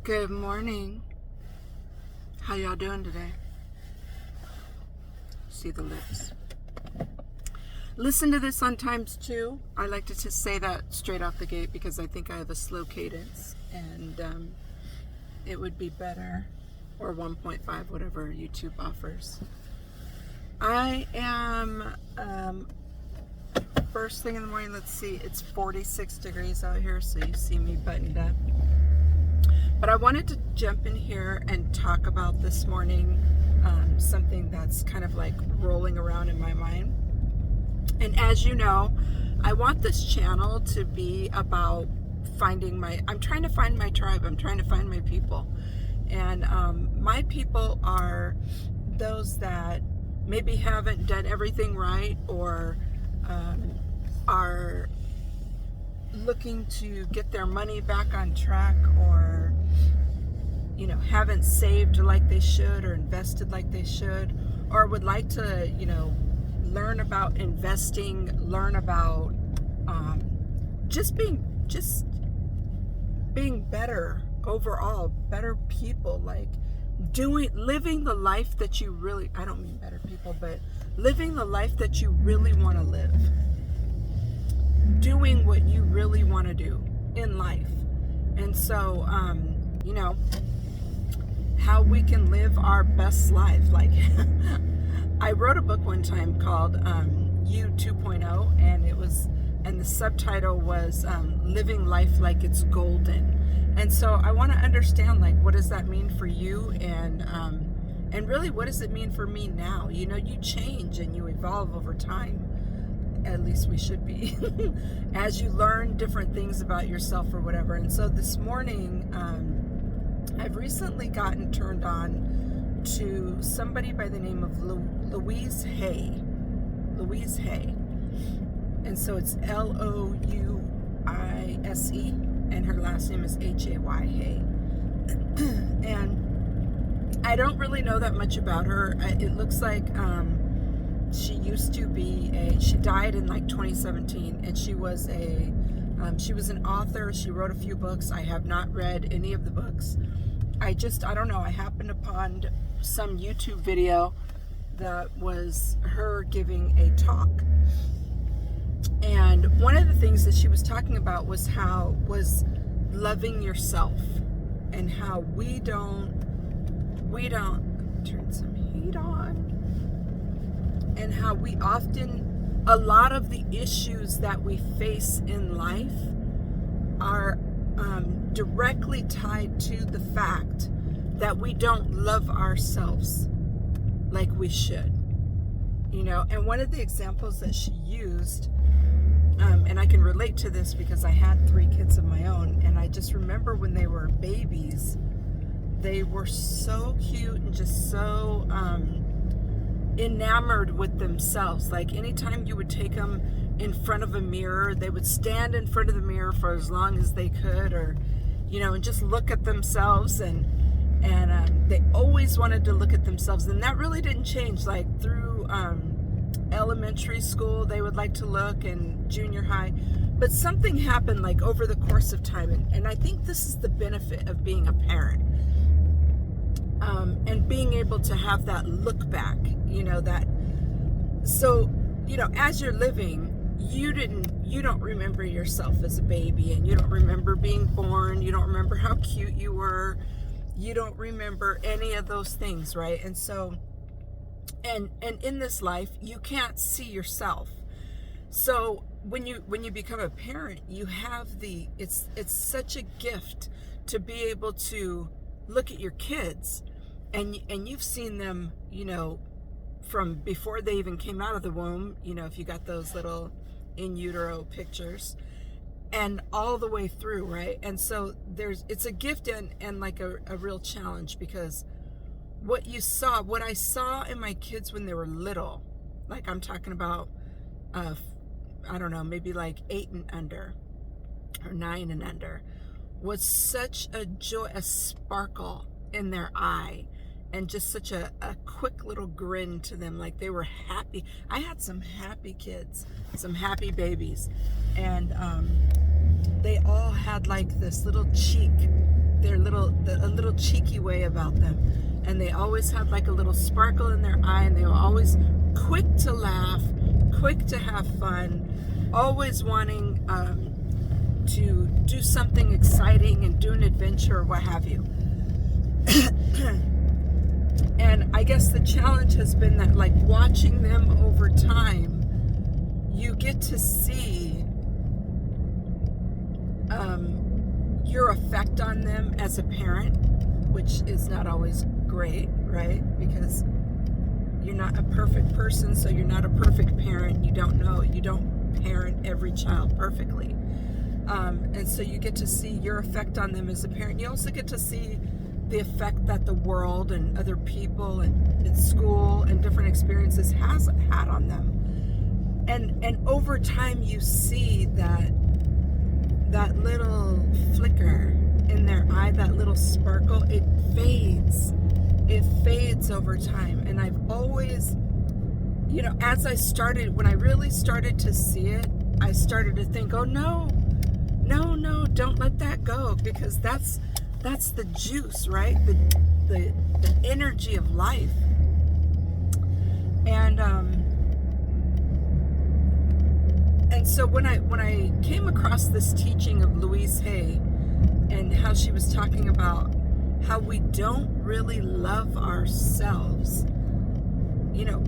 Good morning. How y'all doing today? See the lips. Listen to this on ×2. I like to just say that straight off the gate because I think I have a slow cadence and it would be better, or 1.5, whatever YouTube offers. I am first thing in the morning. Let's see, it's 46 degrees out here, so you see me buttoned up. But I wanted to jump in here and talk about this morning something that's kind of like rolling around in my mind. And as you know, I want this channel to be about I'm trying to find my tribe. I'm trying to find my people. And my people are those that maybe haven't done everything right, or are looking to get their money back on track, or haven't saved like they should or invested like they should, or would like to learn about investing, learn about just being better overall, better people, like living the life that you really, I don't mean better people, but living the life that you really want to live, doing what you really want to do in life. And so how we can live our best life. Like I wrote a book one time called You 2.0, and the subtitle was Living Life Like It's Golden. And so I want to understand, like, what does that mean for you, and really, what does it mean for me now? You change and you evolve over time. At least we should be, as you learn different things about yourself or whatever. And so this morning, I've recently gotten turned on to somebody by the name of Louise Hay. Louise Hay. And so it's Louise, and her last name is Hay. And I don't really know that much about her. It looks like she used to be she died in like 2017, and she was an author. She wrote a few books. I have not read any of the books. I don't know, I happened upon some YouTube video that was her giving a talk. And one of the things that she was talking about was loving yourself, and how we don't turn some heat on, and how we often, a lot of the issues that we face in life are directly tied to the fact that we don't love ourselves like we should. And one of the examples that she used, and I can relate to this because I had 3 kids of my own, and I just remember when they were babies, they were so cute and just so enamored with themselves. Like anytime you would take them in front of a mirror, they would stand in front of the mirror for as long as they could, or and just look at themselves, and they always wanted to look at themselves. And that really didn't change, like through elementary school they would like to look, and junior high. But something happened like over the course of time, and I think this is the benefit of being a parent, and being able to have that look back, as you're living, you don't remember yourself as a baby, and you don't remember being born, you don't remember how cute you were, you don't remember any of those things, right? And so and in this life you can't see yourself. So when you become a parent, you have it's such a gift to be able to look at your kids, and you've seen them, from before they even came out of the womb, if you got those little in utero pictures, and all the way through, right? And so it's a gift and like a real challenge, because what I saw in my kids when they were little, like I'm talking about, I don't know, maybe like 8 and under, or 9 and under, was such a joy, a sparkle in their eye, and just such a quick little grin to them, like they were happy. I had some happy kids, some happy babies, and they all had like this little cheek a little cheeky way about them. And they always had like a little sparkle in their eye, and they were always quick to laugh, quick to have fun, always wanting to do something exciting and do an adventure or what have you. And I guess the challenge has been that, like, watching them over time, you get to see your effect on them as a parent, which is not always great, right? Because you're not a perfect person, so you're not a perfect parent. You don't parent every child perfectly. And so you get to see your effect on them as a parent. You also get to see the effect that the world and other people and school and different experiences has had on them. And over time you see that little flicker in their eye, that little sparkle, it fades over time. And I've always, when I really started to see it, I started to think, oh no, don't let that go, because that's the juice, right? The energy of life. And so when I came across this teaching of Louise Hay, and how she was talking about how we don't really love ourselves.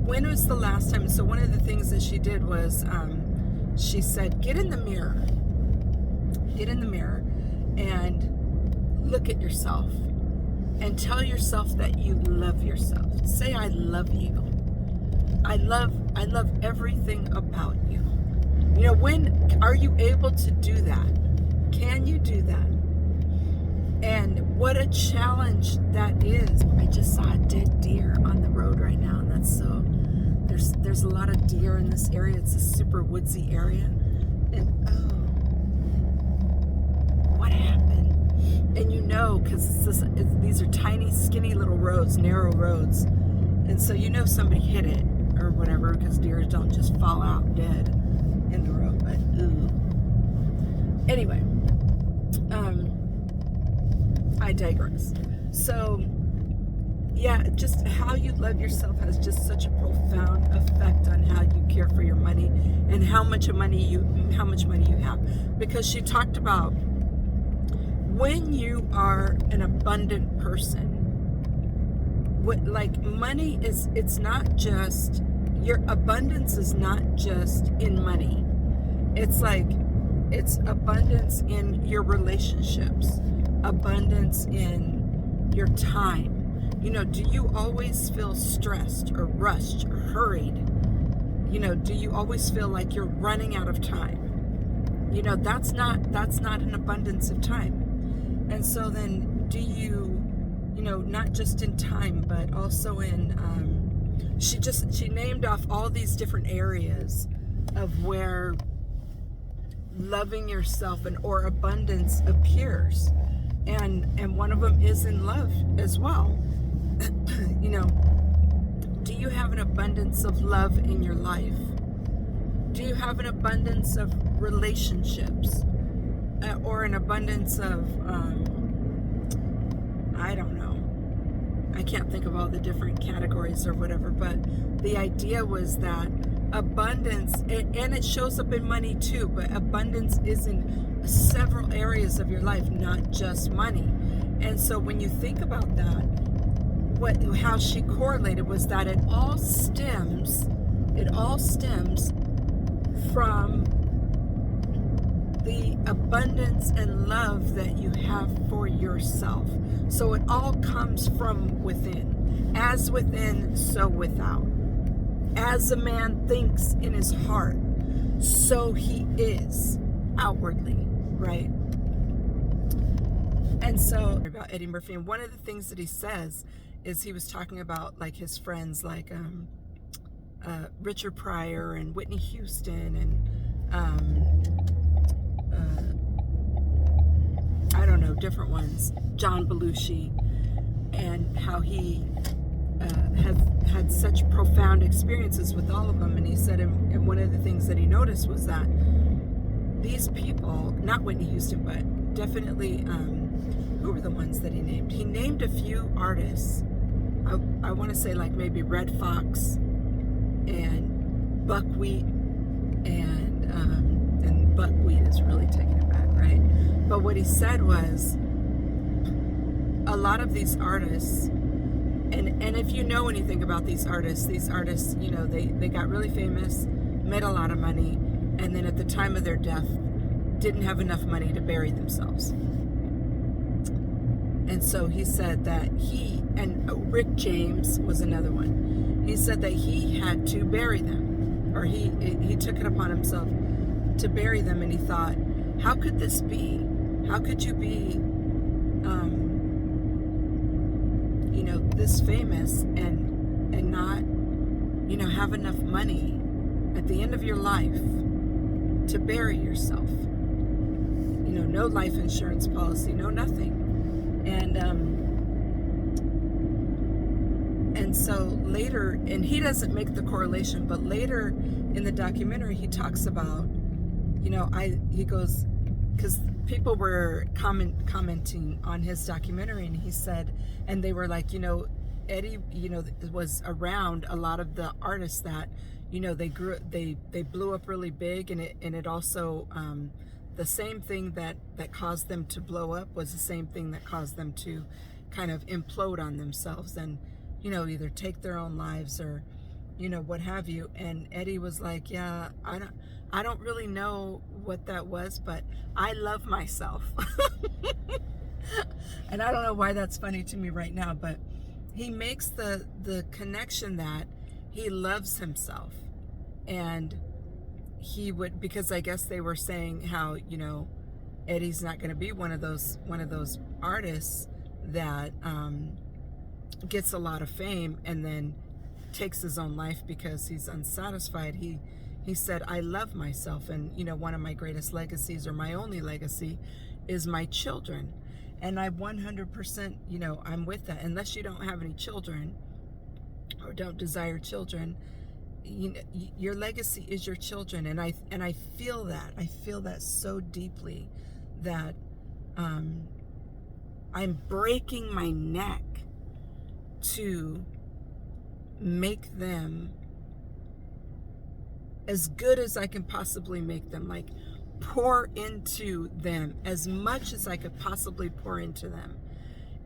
When was the last time? So one of the things that she did was, she said, get in the mirror and look at yourself and tell yourself that you love yourself. Say, I love you. I love everything about you. When are you able to do that? Can you do that? And what a challenge that is. I just saw a dead deer on the road right now, and that's so, there's a lot of deer in this area. It's a super woodsy area. And what happened? And because these are tiny, skinny little roads, narrow roads. And so somebody hit it or whatever, because deer don't just fall out dead in the road. But anyway, I digress. So yeah, just how you love yourself has just such a profound effect on how you care for your money and how much money you have. Because she talked about, when you are an abundant person, money is, it's not just, your abundance is not just in money. It's abundance in your relationships, abundance in your time. Do you always feel stressed or rushed or hurried? Do you always feel like you're running out of time? That's not an abundance of time. And so then do you, not just in time, but also in, she named off all these different areas of where loving yourself or abundance appears. And one of them is in love as well. Do you have an abundance of love in your life? Do you have an abundance of relationships? Or an abundance of, I don't know. I can't think of all the different categories or whatever, but the idea was that abundance, and it shows up in money too, but abundance is in several areas of your life, not just money. And so when you think about that, how she correlated was that it all stems from the abundance and love that you have for yourself. So it all comes from within. As within, so without. As a man thinks in his heart, so he is outwardly, right? And so about Eddie Murphy, and one of the things that he says is, he was talking about like his friends like Richard Pryor and Whitney Houston and I don't know, different ones, John Belushi, and how he had such profound experiences with all of them. And he said, and one of the things that he noticed was that these people, not Whitney Houston, but definitely, who were the ones that he named? He named a few artists. I want to say like maybe Red Fox and Buckwheat, and Buckwheat is really taking it back, right? But what he said was, a lot of these artists, and if you know anything about these artists, you know, they got really famous, made a lot of money, and then at the time of their death didn't have enough money to bury themselves. And so he said that Rick James was another one. He said that he had to bury them, or he took it upon himself to bury them, and he thought, how could this be? How could you be, you know, this famous and not, you know, have enough money at the end of your life to bury yourself? You know, no life insurance policy, no nothing. And so later, and he doesn't make the correlation, but later in the documentary, he talks about, you know, he goes, because people were commenting on his documentary, and he said, and they were like, you know, Eddy, you know, was around a lot of the artists that, you know, they blew up really big, and it also, the same thing that caused them to blow up was the same thing that caused them to kind of implode on themselves and, you know, either take their own lives or, you know, what have you. And Eddy was like, yeah, I don't really know what that was, but I love myself. And I don't know why that's funny to me right now, but he makes the connection that he loves himself. And he would, because I guess they were saying how, you know, Eddy's not going to be one of those artists that gets a lot of fame and then takes his own life because he's unsatisfied. He said, I love myself, and, you know, one of my greatest legacies, or my only legacy, is my children. And I 100%, you know, I'm with that. Unless you don't have any children or don't desire children, you know, your legacy is your children. And I feel that so deeply that I'm breaking my neck to make them as good as I can possibly make them, like pour into them as much as I could possibly pour into them,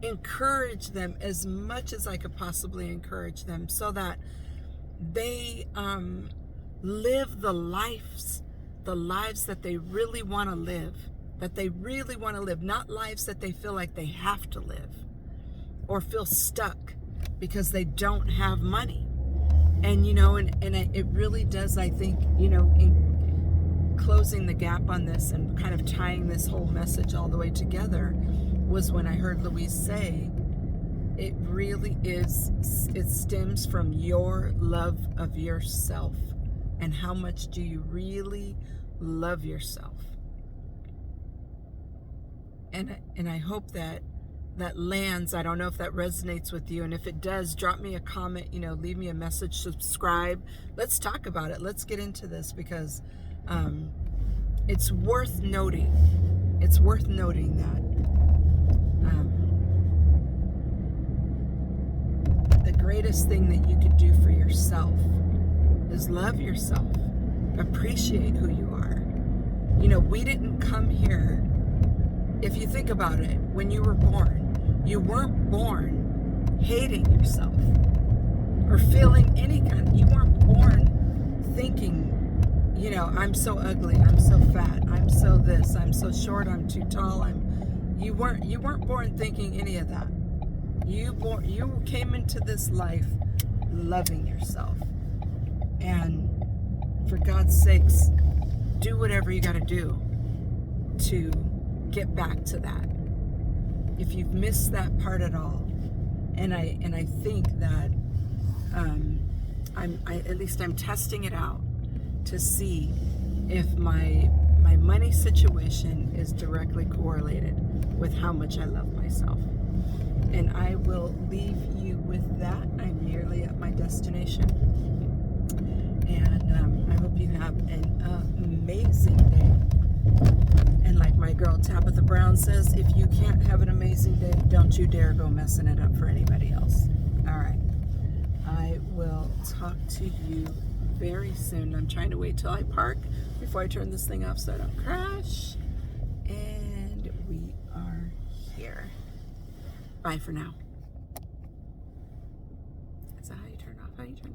encourage them as much as I could possibly encourage them, so that they live the lives that they really want to live, not lives that they feel like they have to live or feel stuck because they don't have money. And, you know, and it really does, I think, you know, in closing the gap on this and kind of tying this whole message all the way together, was when I heard Louise say, it really is, it stems from your love of yourself. And how much do you really love yourself? And I hope that lands. I don't know if that resonates with you, and if it does, drop me a comment, you know, leave me a message, subscribe. Let's talk about it. Let's get into this, because it's worth noting. It's worth noting that the greatest thing that you could do for yourself is love yourself, appreciate who you are. You know, we didn't come here, if you think about it, when you were born, you weren't born hating yourself or feeling any kind. You weren't born thinking, you know, I'm so ugly, I'm so fat, I'm so this, I'm so short, I'm too tall. You weren't born thinking any of that. You came into this life loving yourself. And for God's sakes, do whatever you got to do to get back to that. If you've missed that part at all, and I think that at least I'm testing it out to see if my money situation is directly correlated with how much I love myself. And I will leave you with that. I'm nearly at my destination, and I hope you have an amazing day. And like my girl Tabitha Brown says, if you can't have an amazing day, don't you dare go messing it up for anybody else. All right. I will talk to you very soon. I'm trying to wait till I park before I turn this thing off so I don't crash. And we are here. Bye for now. Is that how you turn off? How you turn